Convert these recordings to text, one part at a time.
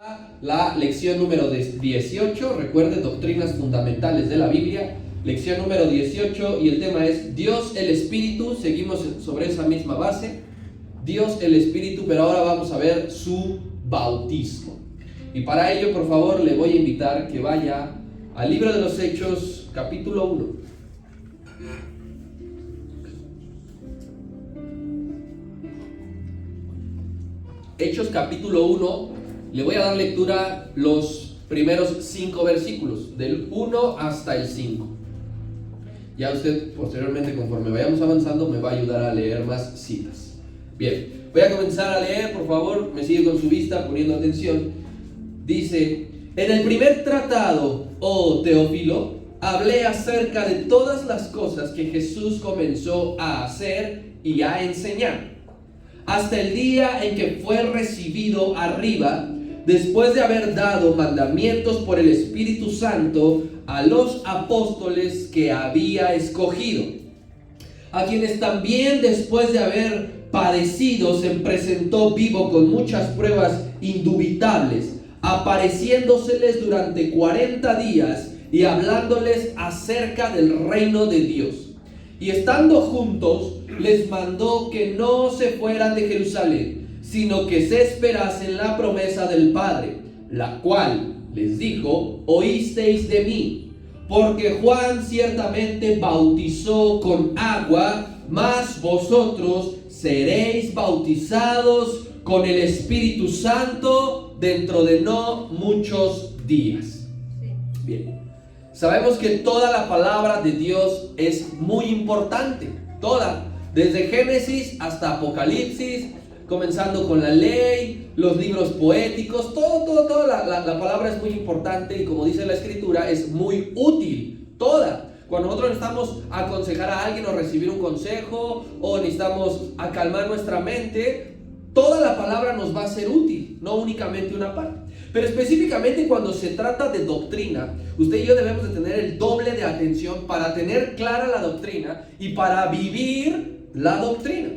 La lección número 18, recuerde, doctrinas fundamentales de la Biblia, lección número 18, y el tema es Dios el Espíritu. Seguimos sobre esa misma base, Dios el Espíritu, pero ahora vamos a ver su bautismo. Y para ello, por favor, le voy a invitar que vaya al libro de los Hechos, capítulo 1. Hechos capítulo 1, le voy a dar lectura los primeros 5 versículos, del 1 hasta el 5. Ya usted posteriormente, conforme vayamos avanzando, me va a ayudar a leer más citas. Bien, voy a comenzar a leer, por favor, me sigue con su vista poniendo atención. Dice: en el primer tratado, oh Teófilo, hablé acerca de todas las cosas que Jesús comenzó a hacer y a enseñar, hasta el día en que fue recibido arriba, después de haber dado mandamientos por el Espíritu Santo a los apóstoles que había escogido, a quienes también después de haber padecido se presentó vivo con muchas pruebas indubitables, apareciéndoseles durante 40 días y hablándoles acerca del reino de Dios. Y estando juntos, les mandó que no se fueran de Jerusalén, sino que se esperasen la promesa del Padre, la cual les dijo: oísteis de mí, porque Juan ciertamente bautizó con agua, mas vosotros seréis bautizados con el Espíritu Santo dentro de no muchos días. Bien, sabemos que toda la palabra de Dios es muy importante, toda. Desde Génesis hasta Apocalipsis, comenzando con la ley, los libros poéticos, toda la palabra es muy importante, y como dice la Escritura, es muy útil, toda. Cuando nosotros necesitamos aconsejar a alguien o recibir un consejo, o necesitamos acalmar nuestra mente, toda la palabra nos va a ser útil, no únicamente una parte. Pero específicamente cuando se trata de doctrina, usted y yo debemos de tener el doble de atención para tener clara la doctrina y para vivir la doctrina.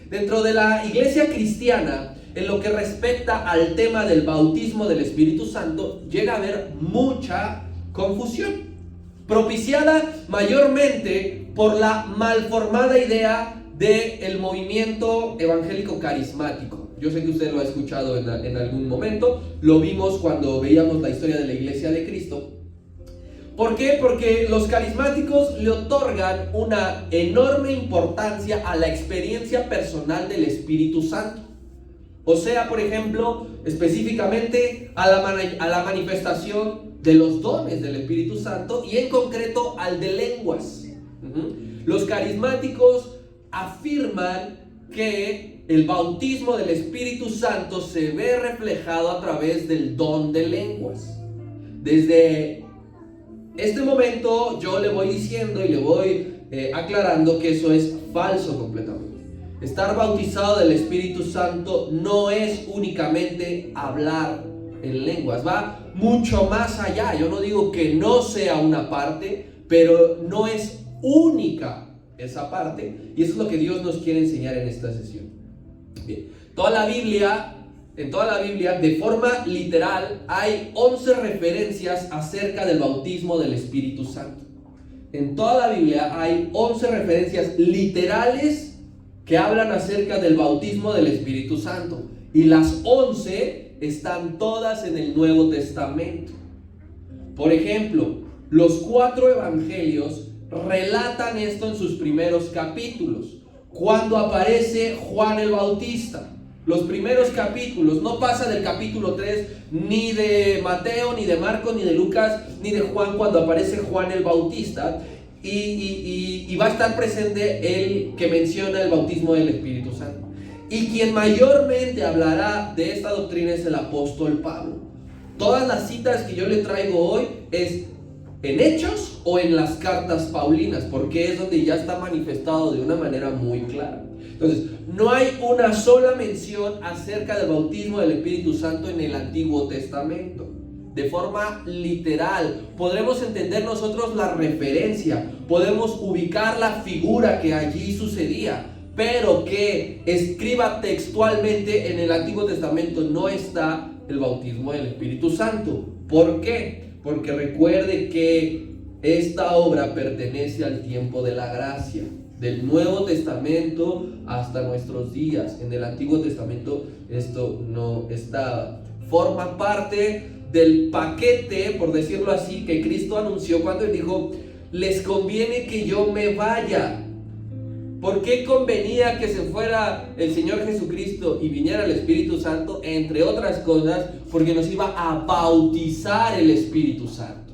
Dentro de la iglesia cristiana, en lo que respecta al tema del bautismo del Espíritu Santo, llega a haber mucha confusión, propiciada mayormente por la malformada idea del movimiento evangélico carismático. Yo sé que usted lo ha escuchado en algún momento, lo vimos cuando veíamos la historia de la Iglesia de Cristo. ¿Por qué? Porque los carismáticos le otorgan una enorme importancia a la experiencia personal del Espíritu Santo. O sea, por ejemplo, específicamente a la manifestación de los dones del Espíritu Santo, y en concreto al de lenguas. Los carismáticos afirman que el bautismo del Espíritu Santo se ve reflejado a través del don de lenguas. Desde este momento yo le voy diciendo y le voy aclarando que eso es falso completamente. Estar bautizado del Espíritu Santo no es únicamente hablar en lenguas, va mucho más allá. Yo no digo que no sea una parte, pero no es única esa parte, y eso es lo que Dios nos quiere enseñar en esta sesión. Bien, en toda la Biblia, de forma literal, hay 11 referencias acerca del bautismo del Espíritu Santo. En toda la Biblia hay 11 referencias literales que hablan acerca del bautismo del Espíritu Santo, y las 11 están todas en el Nuevo Testamento. Por ejemplo, los 4 evangelios relatan esto en sus primeros capítulos. Cuando aparece Juan el Bautista, los primeros capítulos, no pasa del capítulo 3 ni de Mateo, ni de Marcos, ni de Lucas, ni de Juan, cuando aparece Juan el Bautista, y va a estar presente el que menciona el bautismo del Espíritu Santo. Y quien mayormente hablará de esta doctrina es el apóstol Pablo. Todas las citas que yo le traigo hoy es en Hechos o en las cartas paulinas, porque es donde ya está manifestado de una manera muy clara. Entonces, no hay una sola mención acerca del bautismo del Espíritu Santo en el Antiguo Testamento. De forma literal, podremos entender nosotros la referencia, podemos ubicar la figura que allí sucedía, pero que escriba textualmente en el Antiguo Testamento no está el bautismo del Espíritu Santo. ¿Por qué? Porque recuerde que esta obra pertenece al tiempo de la gracia, del Nuevo Testamento hasta nuestros días. En el Antiguo Testamento esto no estaba. Forma parte del paquete, por decirlo así, que Cristo anunció cuando Él dijo: les conviene que yo me vaya. ¿Por qué convenía que se fuera el Señor Jesucristo y viniera el Espíritu Santo? Entre otras cosas, porque nos iba a bautizar el Espíritu Santo.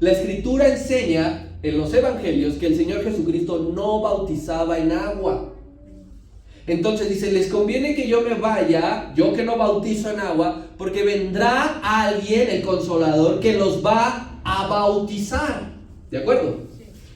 La Escritura enseña en los Evangelios que el Señor Jesucristo no bautizaba en agua. Entonces dice: les conviene que yo me vaya, yo que no bautizo en agua, porque vendrá alguien, el Consolador, que los va a bautizar. ¿De acuerdo?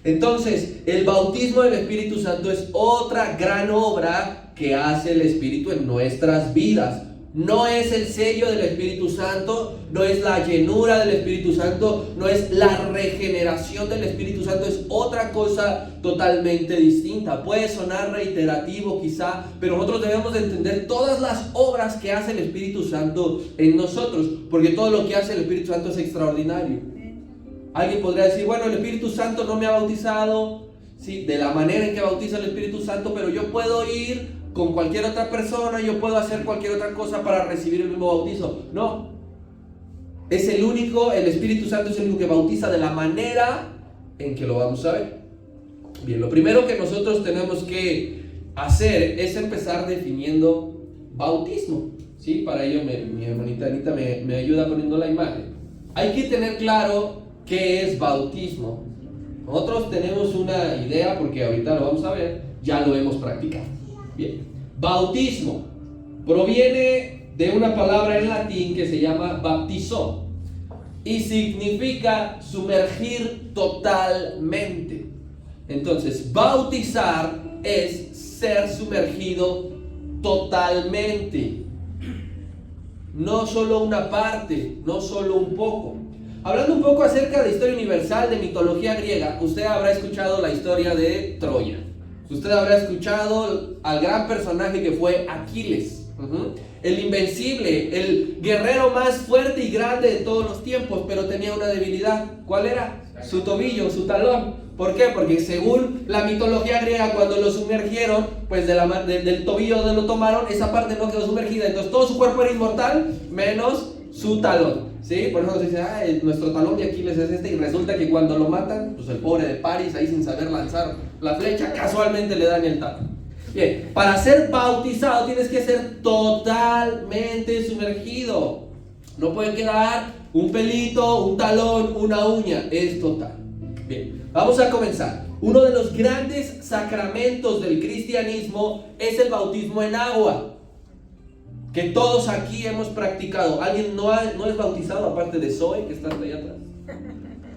Entonces, el bautismo del Espíritu Santo es otra gran obra que hace el Espíritu en nuestras vidas. No es el sello del Espíritu Santo, no es la llenura del Espíritu Santo, no es la regeneración del Espíritu Santo, es otra cosa totalmente distinta. Puede sonar reiterativo quizá, pero nosotros debemos de entender todas las obras que hace el Espíritu Santo en nosotros, porque todo lo que hace el Espíritu Santo es extraordinario. Alguien podría decir: bueno, el Espíritu Santo no me ha bautizado, ¿sí?, de la manera en que bautiza el Espíritu Santo, pero yo puedo ir con cualquier otra persona, yo puedo hacer cualquier otra cosa para recibir el mismo bautizo. No, es el Espíritu Santo es el único que bautiza de la manera en que lo vamos a ver. Bien, lo primero que nosotros tenemos que hacer es empezar definiendo bautismo, ¿sí? Para ello mi hermanita Anita me ayuda poniendo la imagen. Hay que tener claro ¿qué es bautismo? Nosotros tenemos una idea, porque ahorita lo vamos a ver, ya lo hemos practicado. Bien, bautismo proviene de una palabra en latín que se llama baptizo y significa sumergir totalmente. Entonces, bautizar es ser sumergido totalmente, no solo una parte, no solo un poco. Hablando un poco acerca de historia universal, de mitología griega, usted habrá escuchado la historia de Troya. Usted habrá escuchado al gran personaje que fue Aquiles, el invencible, el guerrero más fuerte y grande de todos los tiempos, pero tenía una debilidad. ¿Cuál era? Su tobillo, su talón. ¿Por qué? Porque según la mitología griega, cuando lo sumergieron, pues del tobillo donde lo tomaron, esa parte no quedó sumergida. Entonces todo su cuerpo era inmortal, menos su talón. ¿Sí? Por eso se dice: nuestro talón de Aquiles es este, y resulta que cuando lo matan, pues el pobre de París, ahí sin saber lanzar la flecha, casualmente le dan el talón. Bien, para ser bautizado tienes que ser totalmente sumergido. No puede quedar un pelito, un talón, una uña, es total. Bien, vamos a comenzar. Uno de los grandes sacramentos del cristianismo es el bautismo en agua, que todos aquí hemos practicado. ¿Alguien no es bautizado aparte de Zoe, que está allá atrás?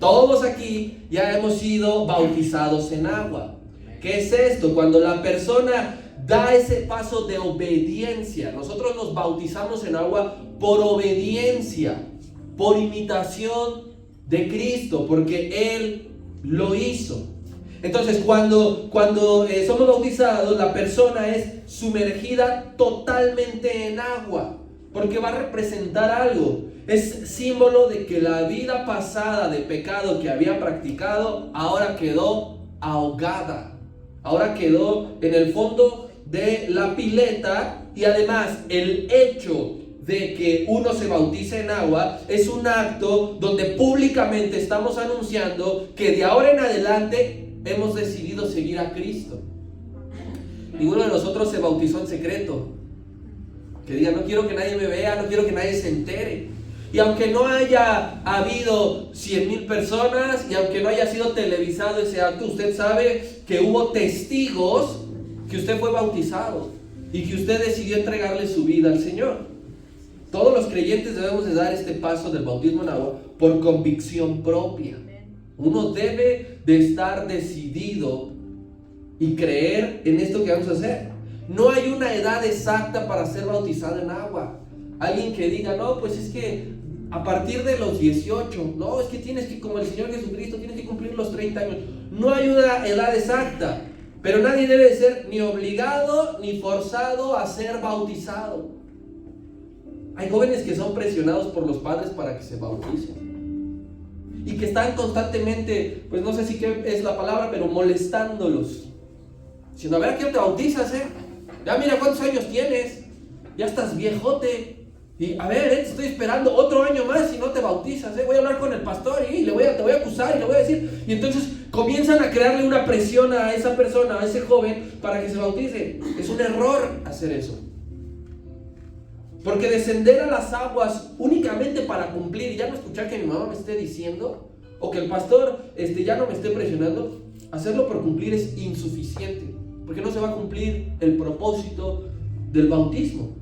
Todos aquí ya hemos sido bautizados en agua. ¿Qué es esto? Cuando la persona da ese paso de obediencia. Nosotros nos bautizamos en agua por obediencia, por imitación de Cristo, porque Él lo hizo. Entonces, cuando somos bautizados, la persona es sumergida totalmente en agua, porque va a representar algo. Es símbolo de que la vida pasada de pecado que había practicado ahora quedó ahogada, ahora quedó en el fondo de la pileta. Y además, el hecho de que uno se bautice en agua es un acto donde públicamente estamos anunciando que de ahora en adelante hemos decidido seguir a Cristo. Ninguno de nosotros se bautizó en secreto, que diga: no quiero que nadie me vea, no quiero que nadie se entere. Y aunque no haya habido 100,000 personas, y aunque no haya sido televisado ese acto, usted sabe que hubo testigos que usted fue bautizado y que usted decidió entregarle su vida al Señor. Todos los creyentes debemos de dar este paso del bautismo en agua por convicción propia. Uno debe de estar decidido y creer en esto que vamos a hacer. No hay una edad exacta para ser bautizado en agua. Alguien que diga: no, pues es que a partir de los 18, no, es que tienes que, como el Señor Jesucristo, tienes que cumplir los 30 años. No hay una edad exacta. Pero nadie debe ser ni obligado ni forzado a ser bautizado. Hay jóvenes que son presionados por los padres para que se bauticen. Y que están constantemente, pues no sé si qué es la palabra, pero molestándolos. Diciendo, a ver, ¿a qué te bautizas, Ya mira cuántos años tienes. Ya estás viejote. Y a ver, te estoy esperando otro año más si no te bautizas, Voy a hablar con el pastor y te voy a acusar y le voy a decir. Y entonces comienzan a crearle una presión a esa persona, a ese joven, para que se bautice. Es un error hacer eso. Porque descender a las aguas únicamente para cumplir y ya no escuchar que mi mamá me esté diciendo, o que el pastor ya no me esté presionando, hacerlo por cumplir es insuficiente, porque no se va a cumplir el propósito del bautismo.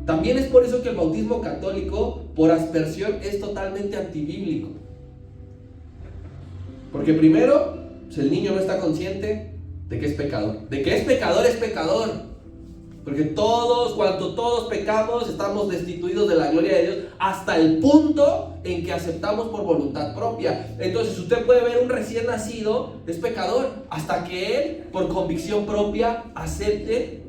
También es por eso que el bautismo católico, por aspersión, es totalmente antibíblico. Porque primero, pues el niño no está consciente de que es pecador. De que es pecador. Porque cuando todos pecamos, estamos destituidos de la gloria de Dios hasta el punto en que aceptamos por voluntad propia. Entonces usted puede ver un recién nacido, es pecador, hasta que él, por convicción propia, acepte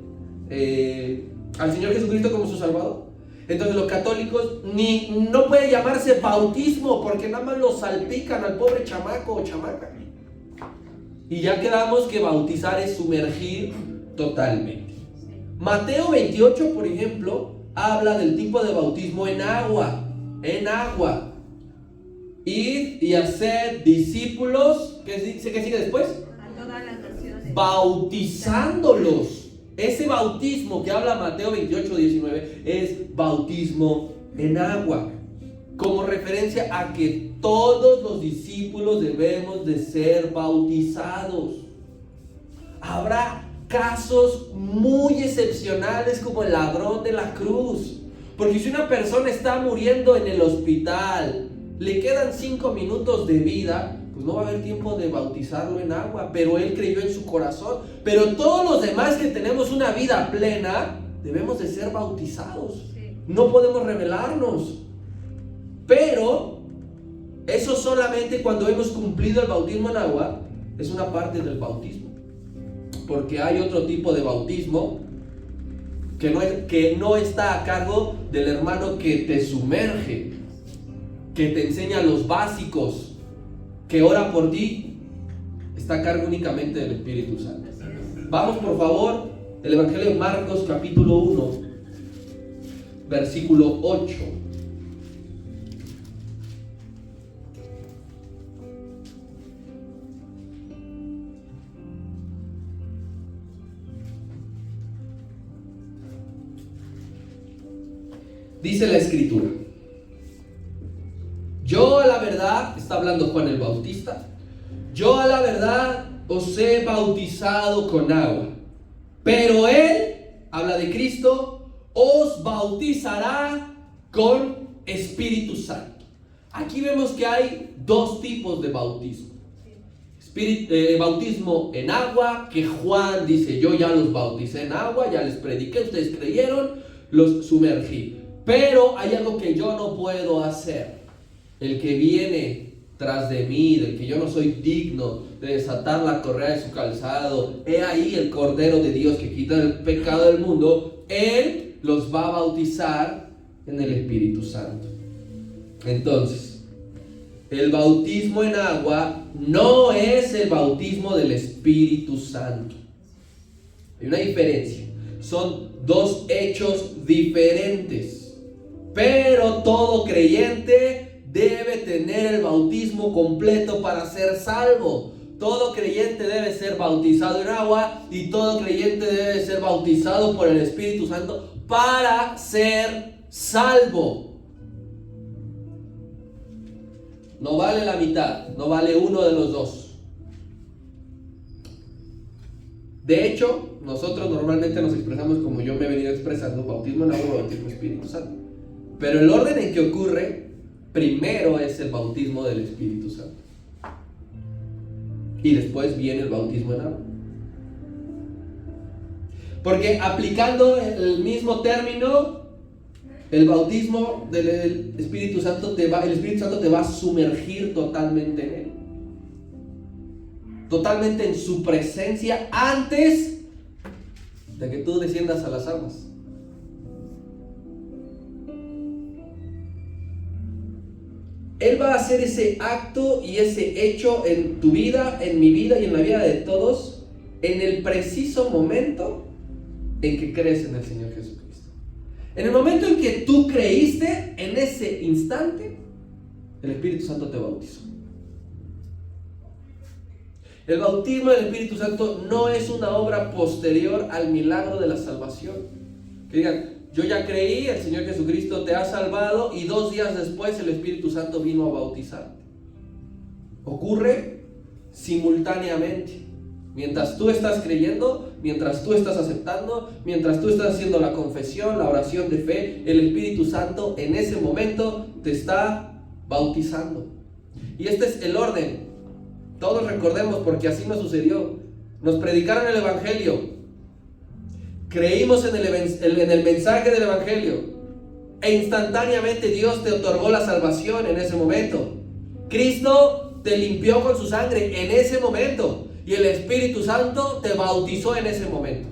al Señor Jesucristo como su Salvador. Entonces los católicos no puede llamarse bautismo, porque nada más lo salpican al pobre chamaco o chamaca. Y ya quedamos que bautizar es sumergir totalmente. Mateo 28, por ejemplo, habla del tipo de bautismo en agua. Id y hacer discípulos. ¿Qué sigue después? A todas las naciones. Bautizándolos. Ese bautismo que habla Mateo 28, 19 es bautismo en agua, como referencia a que todos los discípulos debemos de ser bautizados. Habrá casos muy excepcionales como el ladrón de la cruz, porque si una persona está muriendo en el hospital, le quedan 5 minutos de vida, pues no va a haber tiempo de bautizarlo en agua, pero él creyó en su corazón. Pero todos los demás que tenemos una vida plena, debemos de ser bautizados. No podemos rebelarnos. Pero eso solamente cuando hemos cumplido el bautismo en agua, es una parte del bautismo. Porque hay otro tipo de bautismo que no está a cargo del hermano que te sumerge, que te enseña los básicos, que ora por ti. Está a cargo únicamente del Espíritu Santo. Vamos por favor, el Evangelio de Marcos capítulo 1, versículo 8. Dice la Escritura: yo a la verdad, está hablando Juan el Bautista, yo a la verdad os he bautizado con agua, pero Él, habla de Cristo, os bautizará con Espíritu Santo. Aquí vemos que hay dos tipos de bautismo. Bautismo en agua, que Juan dice, yo ya los bauticé en agua, ya les prediqué, ustedes creyeron, los sumergí. Pero hay algo que yo no puedo hacer. El que viene tras de mí, del que yo no soy digno de desatar la correa de su calzado, he ahí el Cordero de Dios que quita el pecado del mundo. Él los va a bautizar en el Espíritu Santo. Entonces, el bautismo en agua no es el bautismo del Espíritu Santo. Hay una diferencia. Son dos hechos diferentes. Pero todo creyente debe tener el bautismo completo para ser salvo. Todo creyente debe ser bautizado en agua y todo creyente debe ser bautizado por el Espíritu Santo para ser salvo. No vale la mitad, no vale uno de los dos. De hecho, nosotros normalmente nos expresamos como yo me he venido expresando: bautismo en agua, bautismo en Espíritu Santo. Pero el orden en que ocurre, primero es el bautismo del Espíritu Santo. Y después viene el bautismo en agua. Porque aplicando el mismo término, el bautismo del Espíritu Santo el Espíritu Santo te va a sumergir totalmente en él. totalmente en su presencia antes de que tú desciendas a las aguas. Él va a hacer ese acto y ese hecho en tu vida, en mi vida y en la vida de todos, en el preciso momento en que crees en el Señor Jesucristo. En el momento en que tú creíste, en ese instante, el Espíritu Santo te bautizó. El bautismo del Espíritu Santo no es una obra posterior al milagro de la salvación. Que digan, yo ya creí, el Señor Jesucristo te ha salvado y 2 días después el Espíritu Santo vino a bautizarte. Ocurre simultáneamente. Mientras tú estás creyendo, mientras tú estás aceptando, mientras tú estás haciendo la confesión, la oración de fe, el Espíritu Santo en ese momento te está bautizando. Y este es el orden. Todos recordemos, porque así nos sucedió. Nos predicaron el Evangelio. Creímos en el mensaje del Evangelio. E instantáneamente Dios te otorgó la salvación en ese momento. Cristo te limpió con su sangre en ese momento. Y el Espíritu Santo te bautizó en ese momento.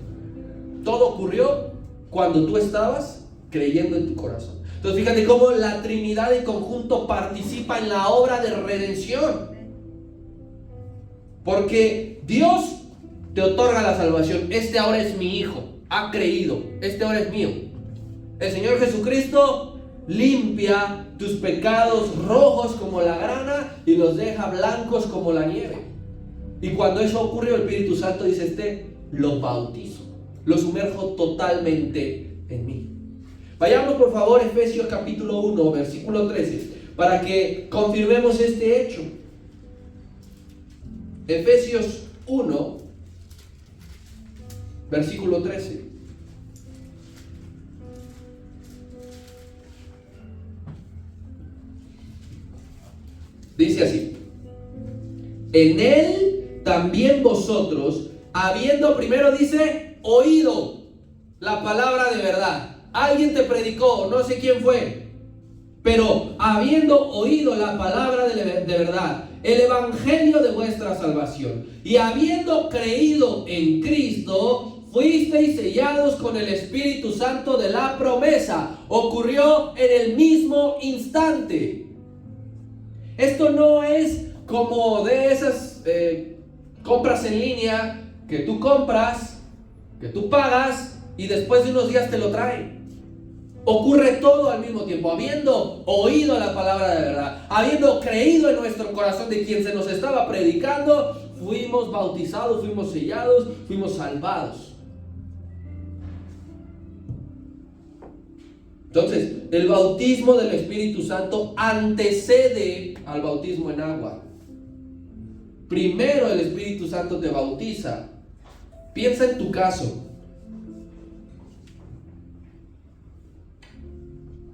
Todo ocurrió cuando tú estabas creyendo en tu corazón. Entonces fíjate cómo la Trinidad en conjunto participa en la obra de redención. Porque Dios te otorga la salvación. Este ahora es mi hijo, ha creído, este ahora es mío. El Señor Jesucristo limpia tus pecados rojos como la grana y los deja blancos como la nieve. Y cuando eso ocurrió, el Espíritu Santo dice, lo bautizo, lo sumerjo totalmente en mí. Vayamos por favor a Efesios capítulo 1, versículo 13, para que confirmemos este hecho. Efesios 1, versículo 13. Dice así: en él también vosotros, habiendo primero, dice, oído la palabra de verdad. Alguien te predicó, no sé quién fue, pero habiendo oído la palabra de verdad, el evangelio de vuestra salvación, y habiendo creído en Cristo, fuisteis sellados con el Espíritu Santo de la promesa. Ocurrió en el mismo instante. Esto no es como de esas compras en línea que tú compras, que tú pagas y después de unos días te lo traen. Ocurre todo al mismo tiempo. Habiendo oído la palabra de verdad, habiendo creído en nuestro corazón de quien se nos estaba predicando, fuimos bautizados, fuimos sellados, fuimos salvados. Entonces, el bautismo del Espíritu Santo antecede al bautismo en agua. Primero el Espíritu Santo te bautiza. Piensa en tu caso.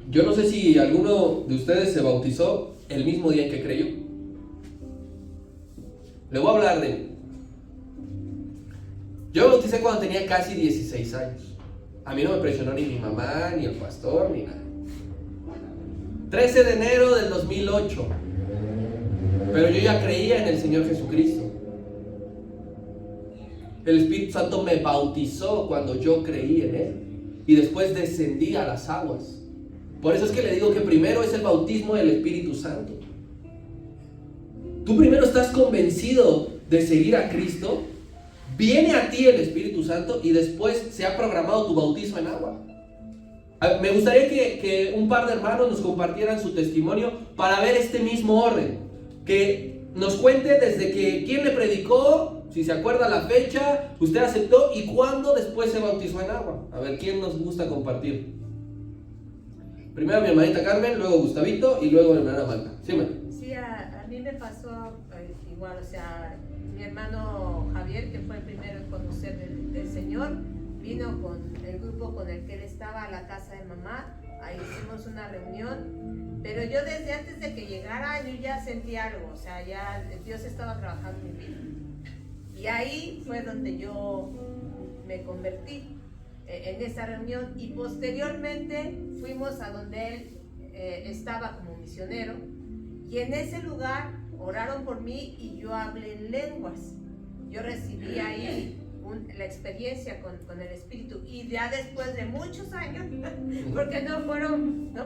Yo no sé si alguno de ustedes se bautizó el mismo día en que creyó. Le voy a hablar de mí. Yo me bauticé cuando tenía casi 16 años. A mí no me presionó ni mi mamá, ni el pastor, ni nada. 13 de enero del 2008. Pero yo ya creía en el Señor Jesucristo. El Espíritu Santo me bautizó cuando yo creí en Él. Y después descendí a las aguas. Por eso es que le digo que primero es el bautismo del Espíritu Santo. Tú primero estás convencido de seguir a Cristo, viene a ti el Espíritu Santo y después se ha programado tu bautismo en agua. Me gustaría que un par de hermanos nos compartieran su testimonio para ver este mismo orden. Que nos cuente desde que quién le predicó, si se acuerda la fecha, usted aceptó y cuándo después se bautizó en agua. A ver, ¿quién nos gusta compartir? Primero mi hermanita Carmen, luego Gustavito y luego mi hermana Marta. Sí, sí, a mí me pasó igual, o sea, mi hermano Javier, que fue el primero en conocer del Señor, vino con el grupo con el que él estaba a la casa de mamá, ahí hicimos una reunión, pero yo desde antes de que llegara yo ya sentí algo, o sea, ya Dios estaba trabajando en mi vida. Y ahí fue donde yo me convertí en esa reunión y posteriormente fuimos a donde él estaba como misionero y en ese lugar oraron por mí y yo hablé en lenguas. yo recibí ahí la experiencia con el Espíritu, y ya después de muchos años, porque no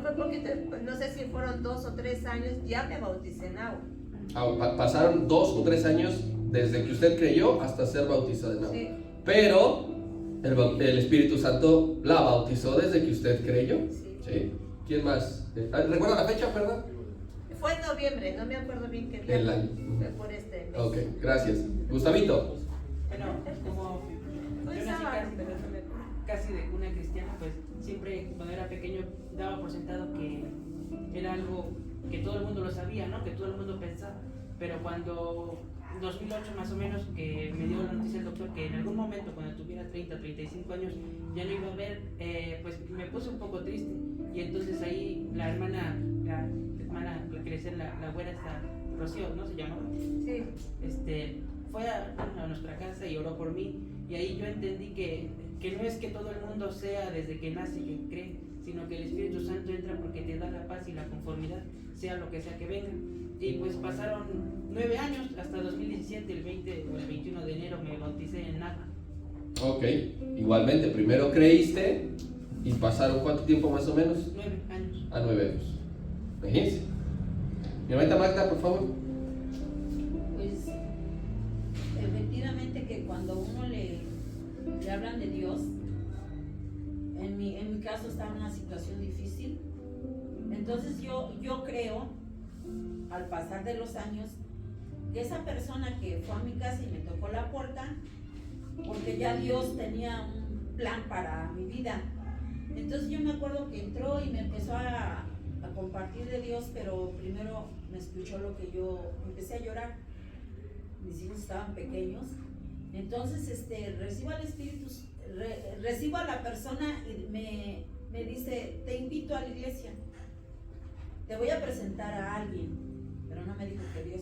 fue poquito, no sé si fueron 2 o 3 años, ya me bauticé en agua. Pasaron 2 o 3 años desde que usted creyó hasta ser bautizado en agua. Sí. Pero el Espíritu Santo la bautizó desde que usted creyó. Sí. ¿Sí? ¿Quién más? ¿Recuerda la fecha, perdón? Fue en noviembre, no me acuerdo bien qué día. El año. Fue por este mes. Ok, gracias. Gustavito. Bueno, como Fue yo nací sábado, pero no me acuerdo. casi de cuna cristiana, pues siempre cuando era pequeño daba por sentado que era algo que todo el mundo lo sabía, ¿no? Que todo el mundo pensaba. Pero cuando 2008 más o menos, que me dio la noticia el doctor que en algún momento cuando tuviera 30 o 35 años ya no iba a ver, pues me puse un poco triste. Y entonces ahí la hermana que le decían la güera esta, Rocío, ¿no se llamaba? Sí. Fue a nuestra casa y oró por mí, y ahí yo entendí que no es que todo el mundo sea desde que nace que cree, sino que el Espíritu Santo entra porque te da la paz y la conformidad, sea lo que sea que venga. Y pues pasaron 9 años, hasta 2017, el 20 o el 21 de enero me bauticé en agua. Ok, igualmente, primero creíste y pasaron ¿cuánto tiempo más o menos? 9 años. A 9 años. Imagínense. Mi hermanita Magda, por favor. Pues efectivamente que cuando uno le hablan de Dios, en mi caso estaba en una situación difícil, entonces yo creo, al pasar de los años, que esa persona que fue a mi casa y me tocó la puerta, porque ya Dios tenía un plan para mi vida. Entonces yo me acuerdo que entró y me empezó a compartir de Dios, pero primero me escuchó lo que yo empecé a llorar. Mis hijos estaban pequeños, entonces recibo al Espíritu, recibo a la persona y me dice: te invito a la iglesia, te voy a presentar a alguien, pero no me dijo que Dios,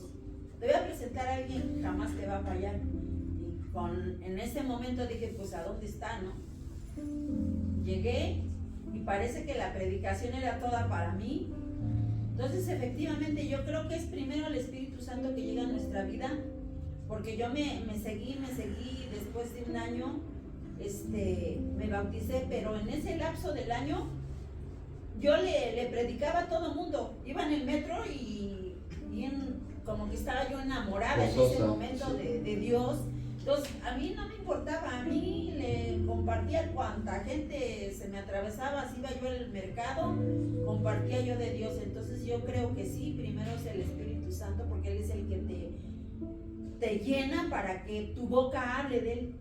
te voy a presentar a alguien que jamás te va a fallar. Y en ese momento dije, pues ¿a dónde está, no? Llegué y parece que la predicación era toda para mí. Entonces efectivamente yo creo que es primero el Espíritu Santo que llega a nuestra vida, porque yo me seguí, después de un año me bauticé, pero en ese lapso del año yo le predicaba a todo mundo. Iba en el metro y bien, como que estaba yo enamorada en ese momento de Dios. Entonces a mí no me importaba, a mí le compartía cuanta gente se me atravesaba, si iba yo al mercado, compartía yo de Dios. Entonces yo creo que sí, primero es el Espíritu Santo, porque Él es el que te llena para que tu boca hable de Él.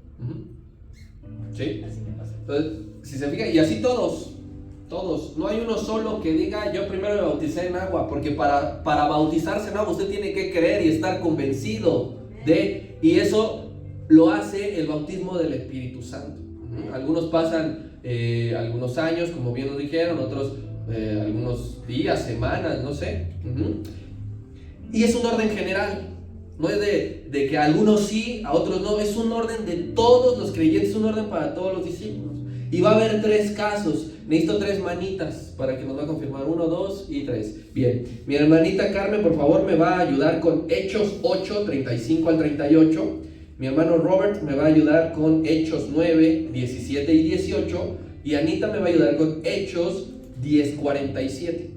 Sí. Así me pasó. Entonces, si se fija, y así todos, no hay uno solo que diga yo primero me bauticé en agua, porque para bautizarse en agua usted tiene que creer y estar convencido de, y eso lo hace el bautismo del Espíritu Santo. Algunos pasan algunos años, como bien nos dijeron, otros algunos días, semanas, no sé. Y es un orden general. No es de que a algunos sí, a otros no. Es un orden de todos los creyentes, un orden para todos los discípulos. Y va a haber 3 casos. Necesito 3 manitas para que nos va a confirmar. 1, 2 y 3. Bien, mi hermanita Carmen, por favor, me va a ayudar con Hechos 8, 35 al 38. Mi hermano Robert me va a ayudar con Hechos 9, 17 y 18. Y Anita me va a ayudar con Hechos 10, 47.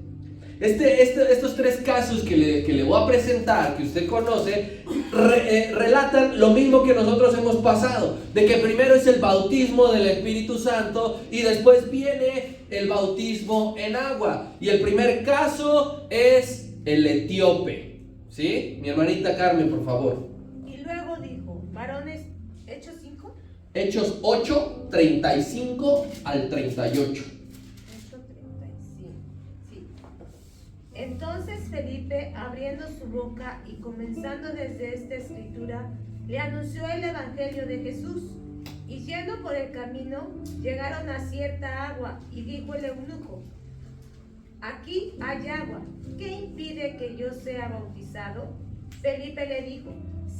Estos 3 casos que le voy a presentar, que usted conoce, relatan lo mismo que nosotros hemos pasado, de que primero es el bautismo del Espíritu Santo y después viene el bautismo en agua. Y el primer caso es el etíope, ¿sí? Mi hermanita Carmen, por favor. Y luego dijo, varones, Hechos 5. Hechos 8, 35 al 38. Entonces Felipe, abriendo su boca y comenzando desde esta escritura, le anunció el evangelio de Jesús. Y yendo por el camino, llegaron a cierta agua, y dijo el eunuco: aquí hay agua, ¿qué impide que yo sea bautizado? Felipe le dijo: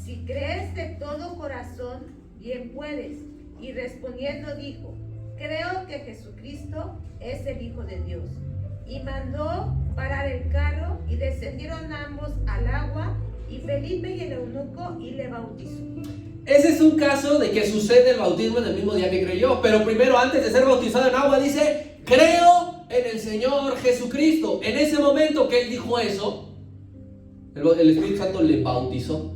si crees de todo corazón, bien puedes. Y respondiendo dijo: creo que Jesucristo es el Hijo de Dios. Y mandó parar el carro, y descendieron ambos al agua, y Felipe y el eunuco, y le bautizó. Ese es un caso de que sucede el bautismo en el mismo día que creyó. Pero primero, antes de ser bautizado en agua, dice: creo en el Señor Jesucristo. En ese momento que él dijo eso, el Espíritu Santo le bautizó.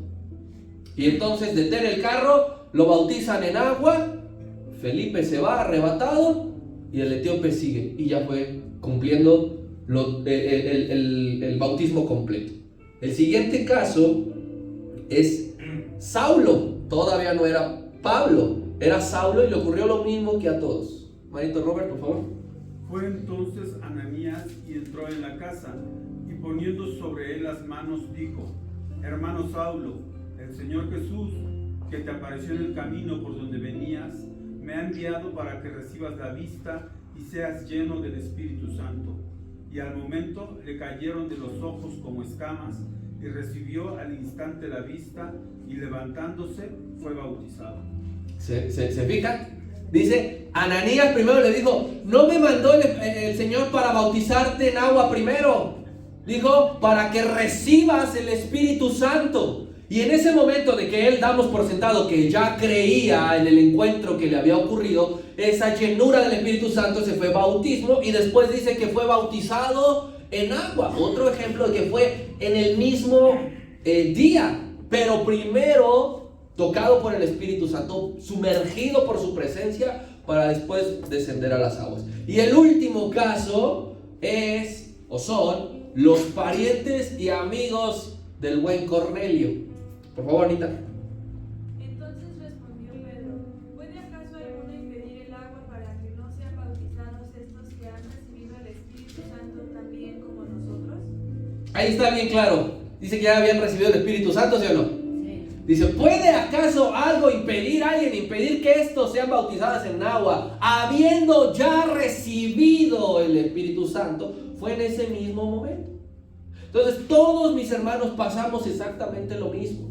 Y entonces detiene el carro, lo bautizan en agua, Felipe se va arrebatado y el etíope sigue. Y ya fue cumpliendo el bautismo completo. El siguiente caso es Saulo. Todavía no era Pablo, era Saulo, y le ocurrió lo mismo que a todos. Manito Robert, por favor. Fue entonces Ananías y entró en la casa, y poniendo sobre él las manos dijo: hermano Saulo, el Señor Jesús, que te apareció en el camino por donde venías, me ha enviado para que recibas la vista y seas lleno del Espíritu Santo. Y al momento le cayeron de los ojos como escamas, y recibió al instante la vista, y levantándose fue bautizado. ¿Se fijan? Dice, Ananías primero le dijo: no me mandó el Señor para bautizarte en agua primero. Dijo, para que recibas el Espíritu Santo. Y en ese momento de que él damos por sentado que ya creía en el encuentro que le había ocurrido, esa llenura del Espíritu Santo se fue bautismo, y después dice que fue bautizado en agua. Otro ejemplo de que fue en el mismo día, pero primero tocado por el Espíritu Santo, sumergido por su presencia, para después descender a las aguas. Y el último caso es, o son, los parientes y amigos del buen Cornelio. Por favor, Anita. Entonces respondió Pedro: ¿puede acaso alguno impedir el agua para que no sean bautizados estos que han recibido el Espíritu Santo también como nosotros? Ahí está bien claro. Dice que ya habían recibido el Espíritu Santo, ¿sí o no? Sí. Dice, ¿puede acaso algo impedir que estos sean bautizados en agua, habiendo ya recibido el Espíritu Santo? Fue en ese mismo momento. Entonces todos, mis hermanos, pasamos exactamente lo mismo.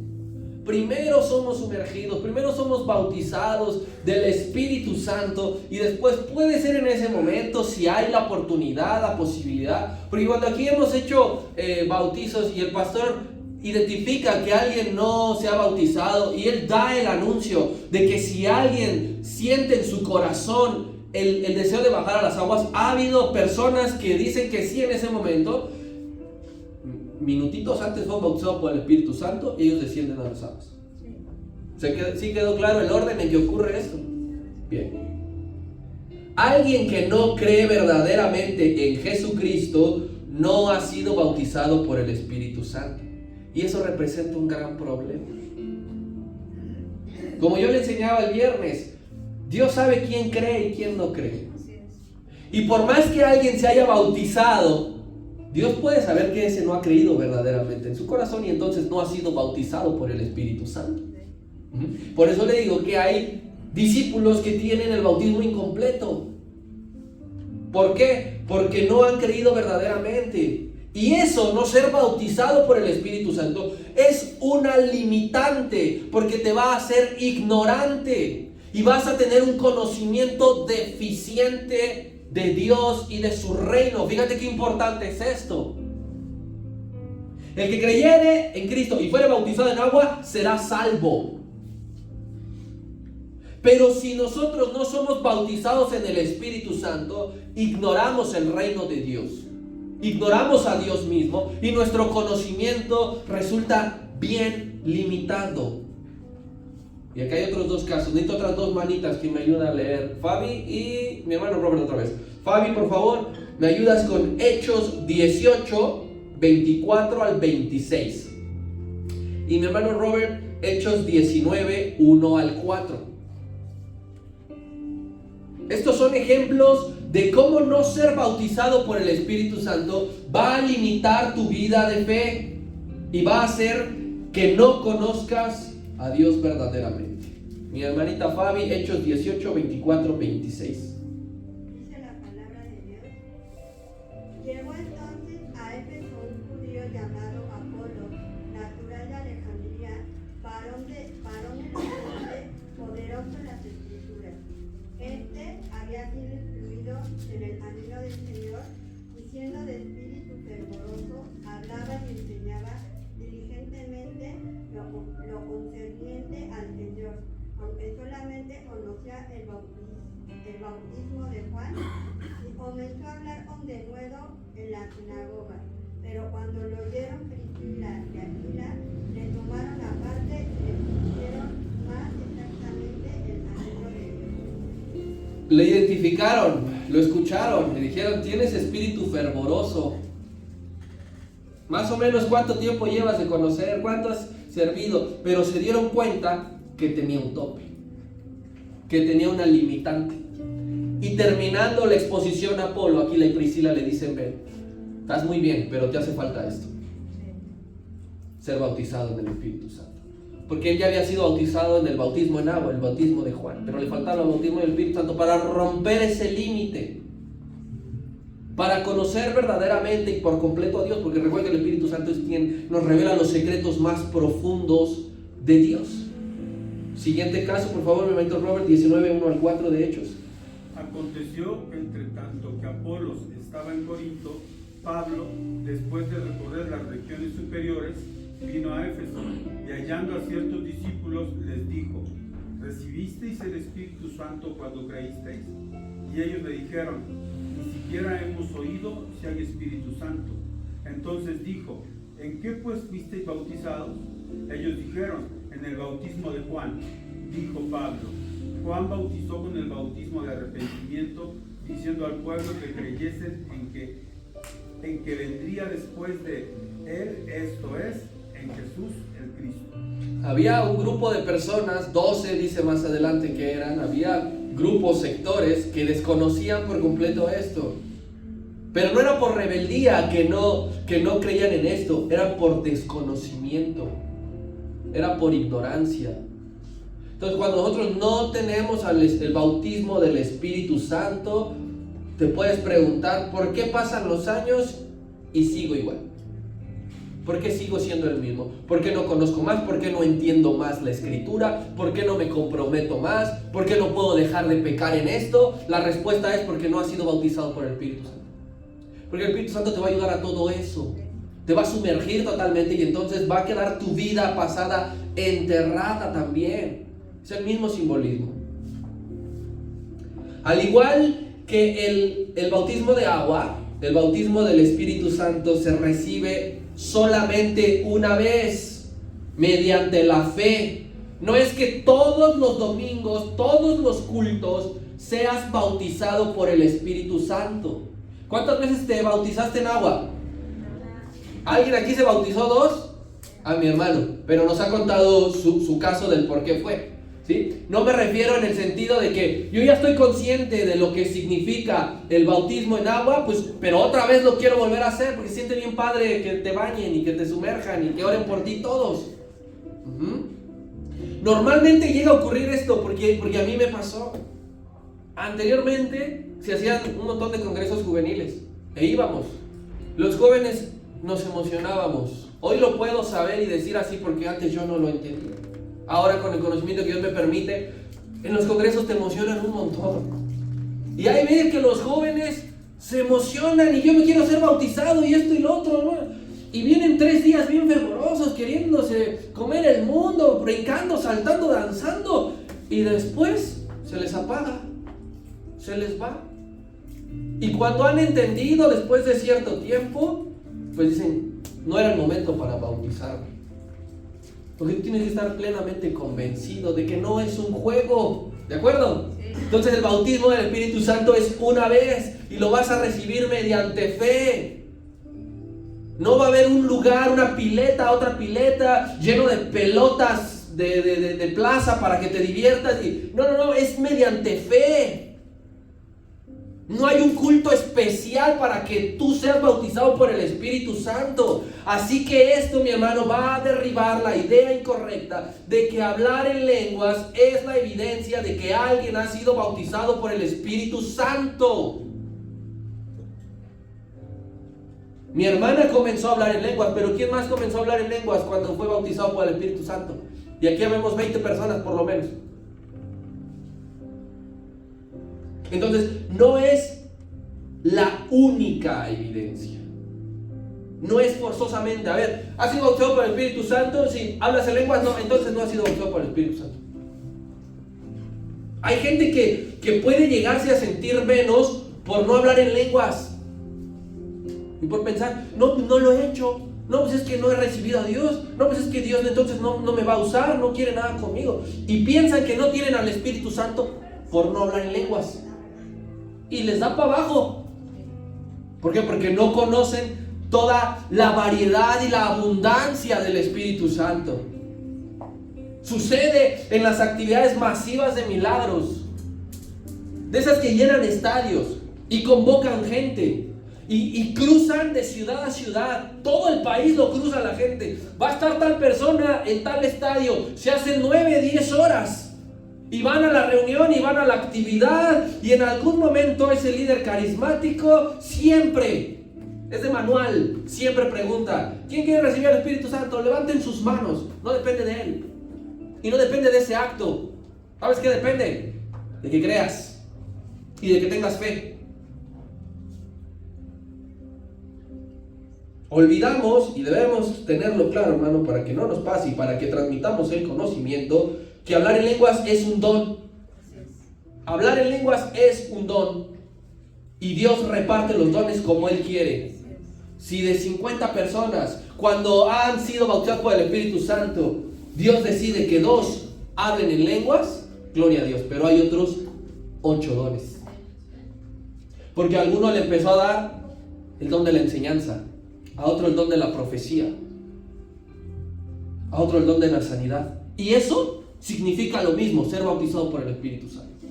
Primero somos sumergidos, primero somos bautizados del Espíritu Santo, y después puede ser en ese momento, si hay la oportunidad, la posibilidad. Porque cuando aquí hemos hecho bautizos y el pastor identifica que alguien no se ha bautizado, y él da el anuncio de que si alguien siente en su corazón el deseo de bajar a las aguas, ha habido personas que dicen que sí en ese momento. Minutitos antes fue bautizado por el Espíritu Santo y ellos descienden a las aguas. ¿Sí quedó claro el orden en que ocurre esto? Bien. Alguien que no cree verdaderamente en Jesucristo no ha sido bautizado por el Espíritu Santo. Y eso representa un gran problema. Como yo le enseñaba el viernes, Dios sabe quién cree y quién no cree. Y por más que alguien se haya bautizado, Dios puede saber que ese no ha creído verdaderamente en su corazón, y entonces no ha sido bautizado por el Espíritu Santo. Por eso le digo que hay discípulos que tienen el bautismo incompleto. ¿Por qué? Porque no han creído verdaderamente. Y eso, no ser bautizado por el Espíritu Santo, es una limitante, porque te va a hacer ignorante y vas a tener un conocimiento deficiente de Dios y de su reino. Fíjate qué importante es esto. El que creyere en Cristo y fuere bautizado en agua será salvo. Pero si nosotros no somos bautizados en el Espíritu Santo, ignoramos el reino de Dios, ignoramos a Dios mismo, y nuestro conocimiento resulta bien limitado. Y acá hay otros dos casos. Necesito otras dos manitas que me ayuden a leer. Fabi y mi hermano Robert otra vez. Fabi, por favor, me ayudas con Hechos 18, 24 al 26. Y mi hermano Robert, Hechos 19, 1 al 4. Estos son ejemplos de cómo no ser bautizado por el Espíritu Santo va a limitar tu vida de fe y va a hacer que no conozcas a Dios verdaderamente. Mi hermanita Fabi, Hechos 18, 24, 26. Dice la palabra de Dios. Llegó entonces a Éfeso un judío llamado Apolo, natural de Alejandría, varón en la fe, poderoso en las Escrituras. Este había sido instruido en el camino del Señor, y siendo de espíritu fervoroso, hablaba y enseñaba diligentemente lo concerniente al Señor, aunque solamente conocía el bautismo de Juan, y comenzó a hablar con denuedo en la sinagoga. Pero cuando lo oyeron Priscila y Aquila, le tomaron aparte y le pusieron más exactamente el anhelo de Dios. Le identificaron, lo escucharon, le dijeron, tienes espíritu fervoroso. Más o menos cuánto tiempo llevas de conocer, cuánto has servido, pero se dieron cuenta que tenía un tope, que tenía una limitante. Y terminando la exposición a Apolo, Aquila y Priscila le dicen, ven, estás muy bien, pero te hace falta esto, ser bautizado en el Espíritu Santo. Porque él ya había sido bautizado en el bautismo en agua, el bautismo de Juan, pero le faltaba el bautismo del Espíritu Santo para romper ese límite, para conocer verdaderamente y por completo a Dios, porque recuerden que el Espíritu Santo es quien nos revela los secretos más profundos de Dios. Siguiente caso, por favor, mi hermanito Robert, 19, 1 al 4 de Hechos. Aconteció, entre tanto, que Apolos estaba en Corinto, Pablo, después de recorrer las regiones superiores, vino a Éfeso, y hallando a ciertos discípulos, les dijo, ¿recibisteis el Espíritu Santo cuando creísteis? Y ellos le dijeron, ni siquiera hemos oído si hay Espíritu Santo. Entonces dijo, ¿en qué pues fuisteis bautizados? Ellos dijeron, en el bautismo de Juan. Dijo Pablo, Juan bautizó con el bautismo de arrepentimiento, diciendo al pueblo que creyesen en que vendría después de él, esto es, en Jesús el Cristo. Había un grupo de personas, 12 dice más adelante que eran, había grupos, sectores que desconocían por completo esto. Pero no era por rebeldía que no creían en esto, era por desconocimiento, era por ignorancia. Entonces, cuando nosotros no tenemos el bautismo del Espíritu Santo, te puedes preguntar, ¿por qué pasan los años y sigo igual? ¿Por qué sigo siendo el mismo? ¿Por qué no conozco más? ¿Por qué no entiendo más la Escritura? ¿Por qué no me comprometo más? ¿Por qué no puedo dejar de pecar en esto? La respuesta es porque no has sido bautizado por el Espíritu Santo. Porque el Espíritu Santo te va a ayudar a todo eso. Te va a sumergir totalmente y entonces va a quedar tu vida pasada enterrada también. Es el mismo simbolismo. Al igual que el bautismo de agua, el bautismo del Espíritu Santo se recibe solamente una vez, mediante la fe. No es que todos los domingos, todos los cultos, seas bautizado por el Espíritu Santo. ¿Cuántas veces te bautizaste en agua? ¿Alguien aquí se bautizó 2? A mi hermano, pero nos ha contado su caso del por qué fue. ¿Sí? No me refiero en el sentido de que yo ya estoy consciente de lo que significa el bautismo en agua, pues, pero otra vez lo quiero volver a hacer porque siente bien padre que te bañen y que te sumerjan y que oren por ti todos. Normalmente llega a ocurrir esto porque a mí me pasó. Anteriormente se hacían un montón de congresos juveniles e íbamos. Los jóvenes nos emocionábamos. Hoy lo puedo saber y decir así porque antes yo no lo entendía. Ahora con el conocimiento que Dios me permite, en los congresos te emocionan un montón. Y hay veces que los jóvenes se emocionan y yo me quiero ser bautizado y esto y lo otro, ¿no? Y vienen 3 días bien fervorosos, queriéndose comer el mundo, brincando, saltando, danzando. Y después se les apaga, se les va. Y cuando han entendido después de cierto tiempo, pues dicen, no era el momento para bautizarme. Porque tú tienes que estar plenamente convencido de que no es un juego, ¿de acuerdo? Sí. Entonces el bautismo del Espíritu Santo es una vez y lo vas a recibir mediante fe. No va a haber un lugar, una pileta, otra pileta lleno de pelotas de plaza para que te diviertas. No, es mediante fe. No hay un culto especial para que tú seas bautizado por el Espíritu Santo. Así que esto, mi hermano, va a derribar la idea incorrecta de que hablar en lenguas es la evidencia de que alguien ha sido bautizado por el Espíritu Santo. Mi hermana comenzó a hablar en lenguas, pero ¿quién más comenzó a hablar en lenguas cuando fue bautizado por el Espíritu Santo? Y aquí vemos 20 personas por lo menos. Entonces, no es la única evidencia. No es forzosamente. A ver, ¿has sido bautizado por el Espíritu Santo? Si hablas en lenguas, no, entonces no has sido bautizado por el Espíritu Santo. Hay gente que puede llegarse a sentir menos por no hablar en lenguas. Y por pensar, no lo he hecho. No, pues es que no he recibido a Dios. No, pues es que Dios entonces no me va a usar, no quiere nada conmigo. Y piensan que no tienen al Espíritu Santo por no hablar en lenguas. Y les da para abajo. ¿Por qué? Porque no conocen toda la variedad y la abundancia del Espíritu Santo. Sucede en las actividades masivas de milagros, de esas que llenan estadios y convocan gente y cruzan de ciudad a ciudad. Todo el país lo cruza la gente. Va a estar tal persona en tal estadio. Se hacen 9, 10 horas y van a la reunión y van a la actividad, y en algún momento ese líder carismático siempre es de manual, siempre pregunta: ¿quién quiere recibir al Espíritu Santo? Levanten sus manos. No depende de él y no depende de ese acto. ¿Sabes qué depende? De que creas y de que tengas fe. Olvidamos, y debemos tenerlo claro, hermano, para que no nos pase y para que transmitamos el conocimiento, que hablar en lenguas es un don. Hablar en lenguas es un don, y Dios reparte los dones como Él quiere. Si de 50 personas, cuando han sido bautizadas por el Espíritu Santo, Dios decide que 2 hablen en lenguas, gloria a Dios. Pero hay otros 8 dones, porque a alguno le empezó a dar el don de la enseñanza, a otro el don de la profecía, a otro el don de la sanidad. Y eso significa lo mismo, ser bautizado por el Espíritu Santo.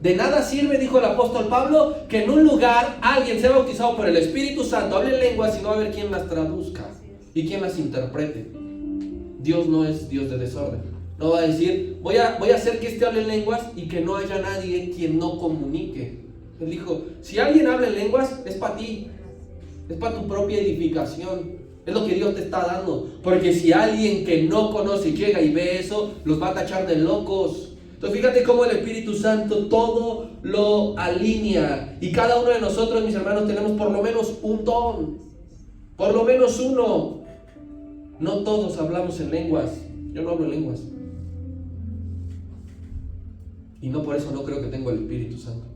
De nada sirve, dijo el apóstol Pablo, que en un lugar alguien sea bautizado por el Espíritu Santo, hable en lenguas, y no va a haber quien las traduzca y quien las interprete. Dios no es Dios de desorden. No va a decir, voy a hacer que hable en lenguas y que no haya nadie quien no comunique. Él dijo, si alguien habla en lenguas, es para ti, es para tu propia edificación, es lo que Dios te está dando. Porque si alguien que no conoce llega y ve eso, los va a tachar de locos. Entonces fíjate cómo el Espíritu Santo todo lo alinea. Y cada uno de nosotros, mis hermanos, tenemos por lo menos un don, por lo menos uno. No todos hablamos en lenguas. Yo no hablo en lenguas, y no por eso no creo que tengo el Espíritu Santo.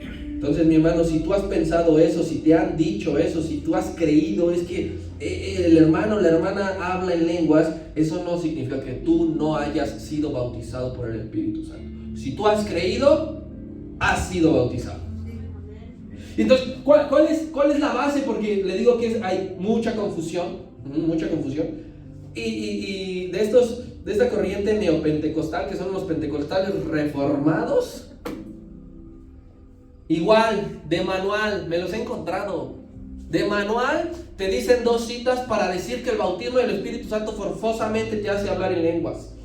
Entonces, mi hermano, si tú has pensado eso, si te han dicho eso, si tú has creído es que el hermano o la hermana habla en lenguas, eso no significa que tú no hayas sido bautizado por el Espíritu Santo. Si tú has creído, has sido bautizado. Entonces, ¿cuál es la base? Porque le digo que hay mucha confusión, y de esta corriente neopentecostal, que son los pentecostales reformados. Igual, de manual, me los he encontrado. De manual te dicen 2 citas para decir que el bautismo del Espíritu Santo forzosamente te hace hablar en lenguas.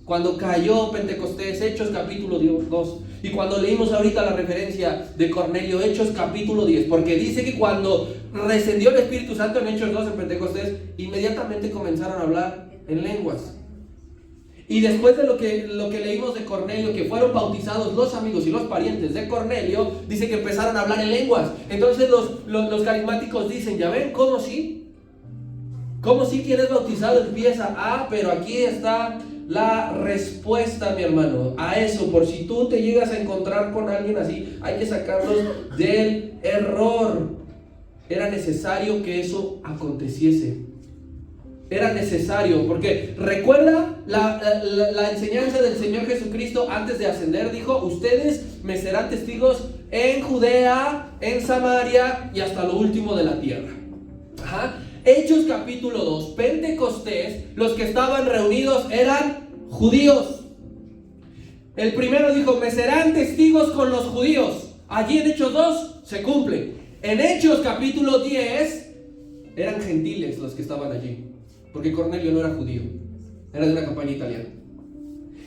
Cuando cayó Pentecostés, Hechos capítulo 2. Y cuando leímos ahorita la referencia de Cornelio, Hechos capítulo 10. Porque dice que cuando descendió el Espíritu Santo en Hechos 2 en Pentecostés, inmediatamente comenzaron a hablar en lenguas. Y después de lo que leímos de Cornelio, que fueron bautizados los amigos y los parientes de Cornelio, dice que empezaron a hablar en lenguas. Entonces los carismáticos dicen, ¿ya ven? ¿Cómo sí? ¿Cómo sí quien es bautizado empieza? Pero aquí está la respuesta, mi hermano, a eso. Por si tú te llegas a encontrar con alguien así, hay que sacarlos del error. Era necesario que eso aconteciese. Era necesario, porque recuerda la enseñanza del Señor Jesucristo antes de ascender. Dijo, ustedes me serán testigos en Judea, en Samaria y hasta lo último de la tierra. Hechos capítulo 2, Pentecostés, los que estaban reunidos eran judíos. El primero dijo, me serán testigos con los judíos. Allí en Hechos 2 se cumple. En Hechos capítulo 10 eran gentiles los que estaban allí, porque Cornelio no era judío, era de una campaña italiana.